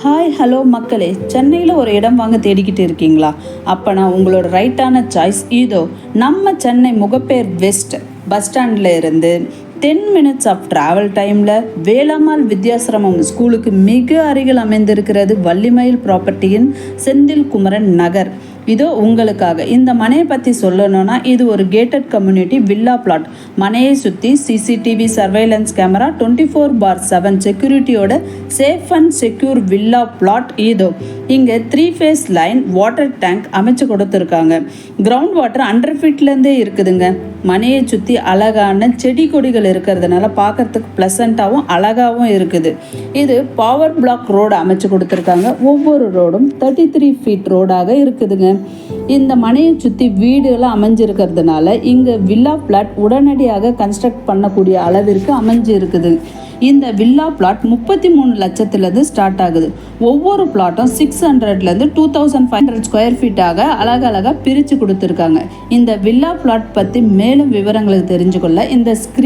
Hi hello மக்களே, சென்னையில் ஒரு இடம் வாங்க தேடிக்கிட்டு இருக்கீங்களா? அப்போனா உங்களோட ரைட்டான சாய்ஸ் இதோ. நம்ம சென்னை முகப்பேர் வெஸ்ட் பஸ் ஸ்டாண்டில் இருந்து 10 minutes ஆஃப் ட்ராவல் டைமில் வேளாம்மாள் வித்யாசிரமம் ஸ்கூலுக்கு மிக அருகில் அமைந்திருக்கிறது வள்ளிமயில் ப்ராப்பர்ட்டியின் செந்தில் குமரன் நகர். இதோ உங்களுக்காக இந்த மனையை பற்றி சொல்லணும்னா, இது ஒரு கேட்டட் கம்யூனிட்டி வில்லா பிளாட். மனையை சுற்றி சிசிடிவி சர்வைலன்ஸ் கேமரா 24/7 செக்யூரிட்டியோட safe and secure villa plot. இதோ இங்கே 3 phase லைன் வாட்டர் டேங்க் அமைச்சு கொடுத்துருக்காங்க. கிரவுண்ட் வாட்டர் 100 feetலேருந்தே இருக்குதுங்க. மனையை சுற்றி அழகான செடி கொடிகள் இருக்கிறதுனால பார்க்கறதுக்கு ப்ளசண்ட்டாகவும் அழகாகவும் இருக்குது. இது பவர் பிளாக் ரோடு அமைச்சு கொடுத்துருக்காங்க. ஒவ்வொரு ரோடும் 33 feet ரோடாக இருக்குதுங்க. இந்த மனையை சுற்றி வீடுலாம் அமைஞ்சிருக்கிறதுனால இங்கே வில்லா பிளாட் உடனடியாக கன்ஸ்ட்ரக்ட் பண்ணக்கூடிய அளவிற்கு அமைஞ்சு இருக்குது. இந்த வில்லா பிளாட் 33 லட்சத்துலேருந்து ஸ்டார்ட் ஆகுது. ஒவ்வொரு பிளாட்டும் 600லேருந்து 2500 ஸ்கொயர் ஃபீட்டாக அழகழகாக பிரித்து கொடுத்துருக்காங்க. இந்த வில்லா பிளாட் பற்றி மேலும் விவரங்களுக்கு தெரிஞ்சுக்கொள்ள இந்த